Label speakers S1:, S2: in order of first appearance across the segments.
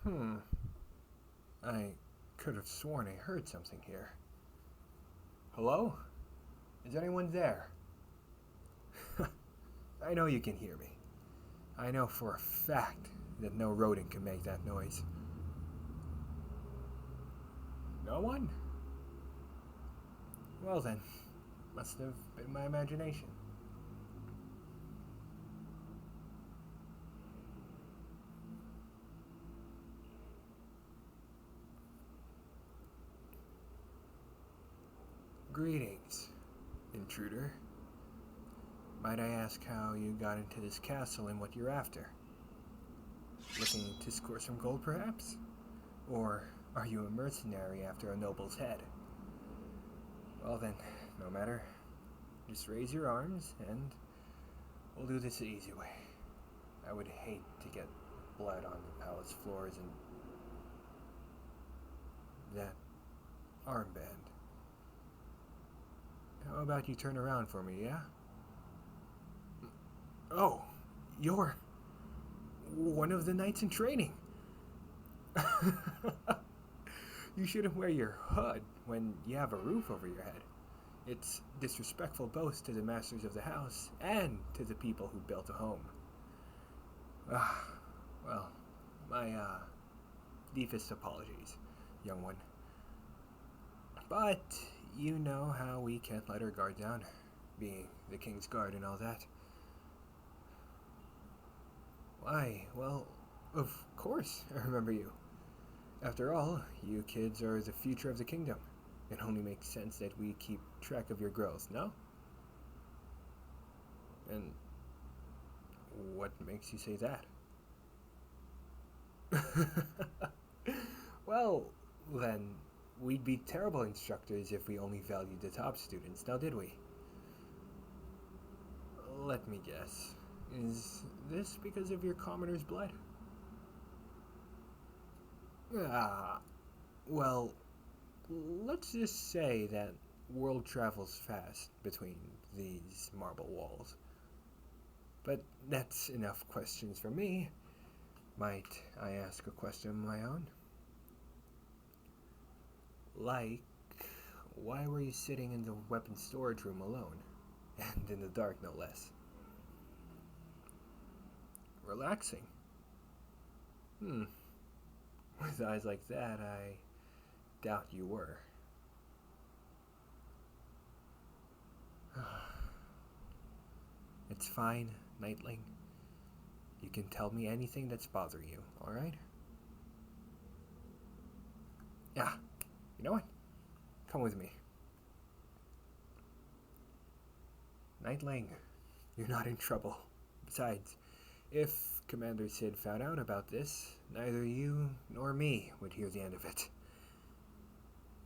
S1: Hmm. I could have sworn I heard something here. Hello? Is anyone there? I know you can hear me. I know for a fact that no rodent can make that noise. No one? Well then, must have been my imagination. Greetings, intruder. Might I ask how you got into this castle and what you're after? Looking to score some gold, perhaps? Or are you a mercenary after a noble's head? Well then, no matter. Just raise your arms and we'll do this the easy way. I would hate to get blood on the palace floors and that armband. How about you turn around for me, yeah? Oh, you're one of the knights in training. You shouldn't wear your hood when you have a roof over your head. It's disrespectful both to the masters of the house and to the people who built a home. Ah, well, my deepest apologies, young one. But you know how we can't let our guard down, being the king's guard and all that. Why, well, of course I remember you. After all, you kids are the future of the kingdom. It only makes sense that we keep track of your growth, no? And what makes you say that? Well, then, we'd be terrible instructors if we only valued the top students, now did we? Let me guess. Is this because of your commoner's blood? Ah, well, let's just say that world travels fast between these marble walls. But that's enough questions for me. Might I ask a question of my own? Like, why were you sitting in the weapons storage room alone? And in the dark, no less. Relaxing. Hmm. With eyes like that, I doubt you were. It's fine, Nightling. You can tell me anything that's bothering you, alright? Yeah, you know what? Come with me. Nightling, you're not in trouble. Besides, if Commander Sid found out about this, neither you nor me would hear the end of it.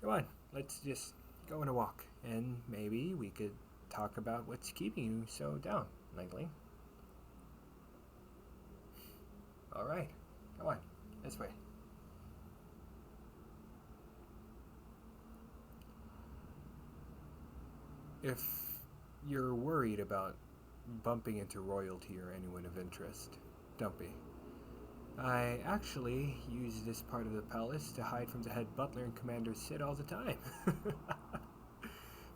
S1: Come on, let's just go on a walk, and maybe we could talk about what's keeping you so down, Nightling. Alright, come on, this way. If you're worried about bumping into royalty or anyone of interest, don't be. I actually use this part of the palace to hide from the head butler and Commander Sid all the time.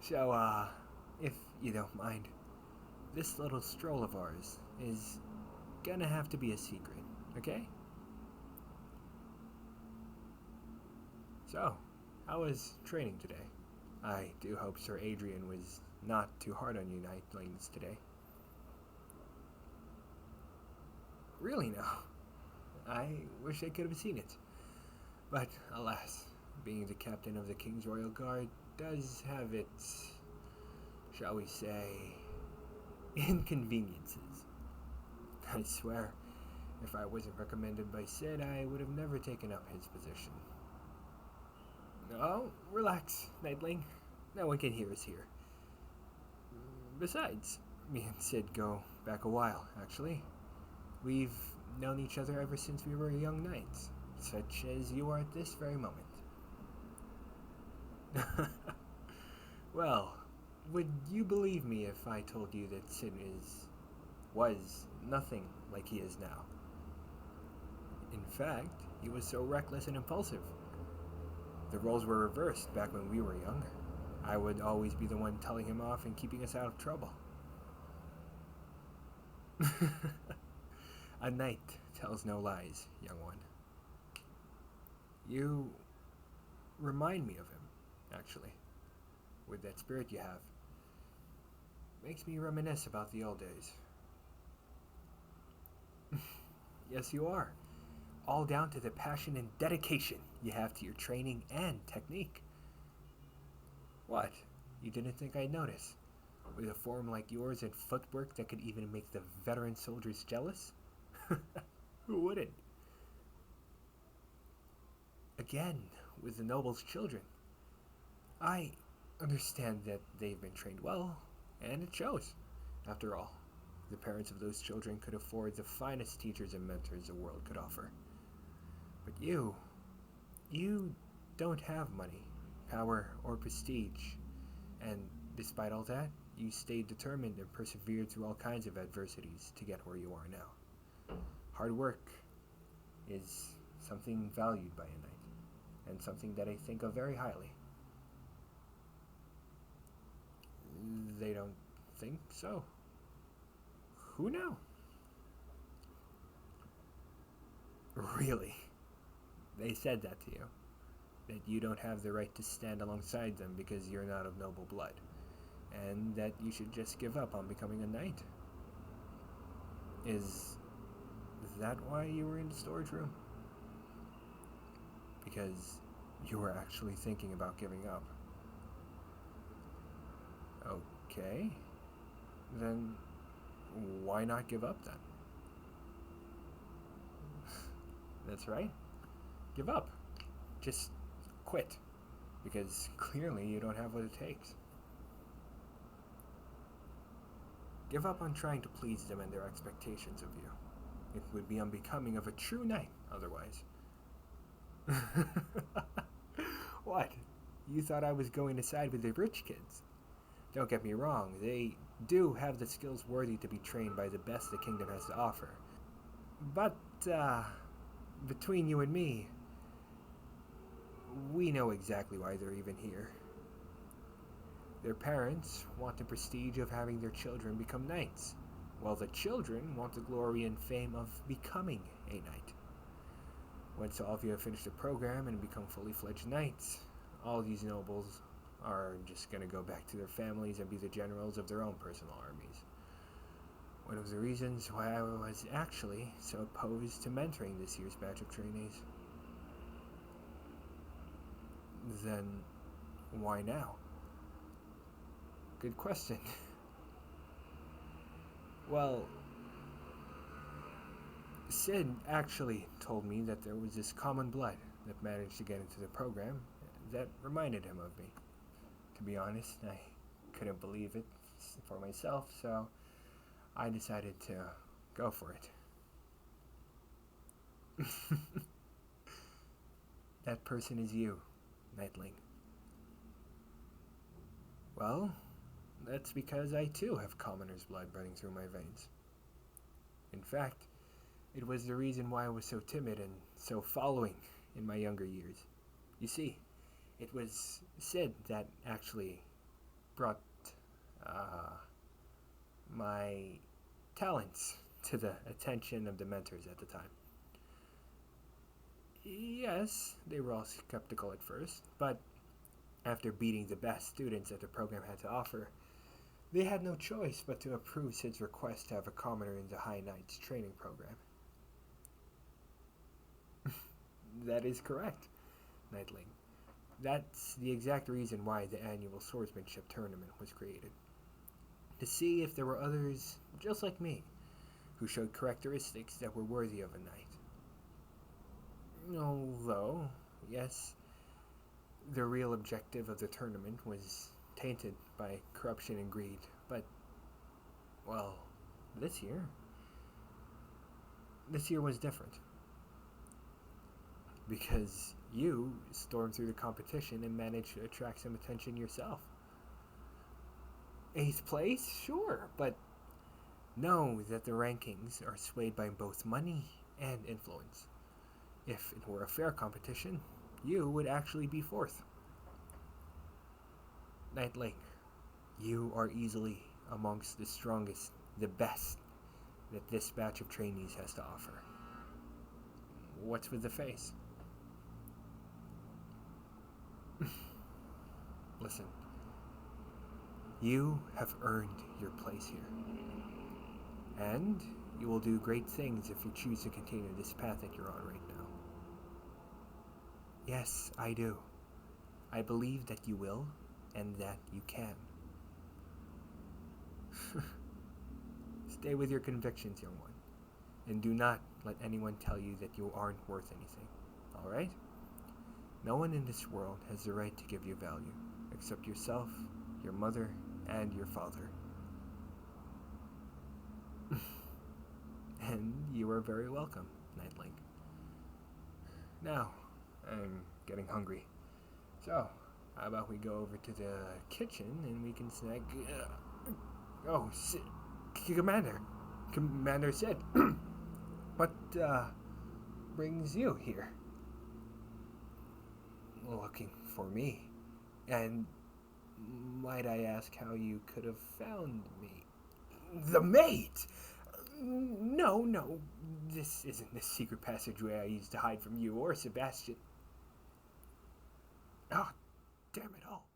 S1: So, if you don't mind, this little stroll of ours is gonna have to be a secret, okay? So, how was training today? I do hope Sir Adrian was not too hard on you nightlings today. Really now? I wish I could have seen it. But alas, being the captain of the King's Royal Guard does have its, shall we say, inconveniences. I swear, if I wasn't recommended by Sid, I would have never taken up his position. Oh, relax, Nightling. No one can hear us here. Besides, me and Sid go back a while, actually. We've known each other ever since we were young knights, such as you are at this very moment. Well, would you believe me if I told you that Sid was nothing like he is now? In fact, He was so reckless and impulsive. The roles were reversed back when we were young. I would always be the one telling him off and keeping us out of trouble. A knight tells no lies, young one. You remind me of him, actually, with that spirit you have. Makes me reminisce about the old days. Yes, you are. All down to the passion and dedication you have to your training and technique. What? You didn't think I'd notice? With a form like yours and footwork that could even make the veteran soldiers jealous? Who wouldn't? Again, with the noble's children. I understand that they've been trained well, and it shows. After all, the parents of those children could afford the finest teachers and mentors the world could offer. But you don't have money, power, or prestige, and despite all that, you stayed determined and persevered through all kinds of adversities to get where you are now. Hard work is something valued by a knight, and something that I think of very highly. They don't think so. Who now? Really? They said that to you? That you don't have the right to stand alongside them because you're not of noble blood, and that you should just give up on becoming a knight? Is that why you were in the storage room? Because you were actually thinking about giving up. Okay. Then why not give up then? That's right. Give up. Just quit. Because clearly you don't have what it takes. Give up on trying to please them and their expectations of you. It would be unbecoming of a true knight otherwise. What? You thought I was going to side with the rich kids? Don't get me wrong, they do have the skills worthy to be trained by the best the kingdom has to offer. But, between you and me, we know exactly why they're even here. Their parents want the prestige of having their children become knights, while the children want the glory and fame of becoming a knight. Once all of you have finished the program and become fully fledged knights, all these nobles are just going to go back to their families and be the generals of their own personal armies. One of the reasons why I was actually so opposed to mentoring this year's batch of trainees. Then why now? Good question. Well, Sid actually told me that there was this common blood that managed to get into the program that reminded him of me. To be honest, I couldn't believe it for myself, so I decided to go for it. That person is you, Knightling. Well, that's because I too have commoner's blood running through my veins. In fact, it was the reason why I was so timid and so following in my younger years. You see, it was Sid that actually brought my talents to the attention of the mentors at the time. Yes, they were all skeptical at first, but after beating the best students that the program had to offer, they had no choice but to approve Sid's request to have a commoner in the High Knights training program. That is correct, Knightling. That's the exact reason why the annual swordsmanship tournament was created. To see if there were others just like me, who showed characteristics that were worthy of a knight. Although, yes, the real objective of the tournament was tainted by corruption and greed, but, well, this year was different. Because you stormed through the competition and managed to attract some attention yourself. 8th place? Sure, but know that the rankings are swayed by both money and influence. If it were a fair competition, you would actually be fourth. Nightling, you are easily amongst the strongest, the best that this batch of trainees has to offer. What's with the face? Listen, you have earned your place here. And you will do great things if you choose to continue this path that you're on right now. Yes, I do. I believe that you will, and that you can. Stay with your convictions, young one, and do not let anyone tell you that you aren't worth anything, alright? No one in this world has the right to give you value, except yourself, your mother, and your father. And you are very welcome, Nightling. Now, I'm getting hungry. So, how about we go over to the kitchen and we can snack... Commander. Commander said, what, brings you here? Looking for me. And might I ask how you could have found me? The mate! No. This isn't the secret passageway I used to hide from you or Sebastian. Oh, damn it all.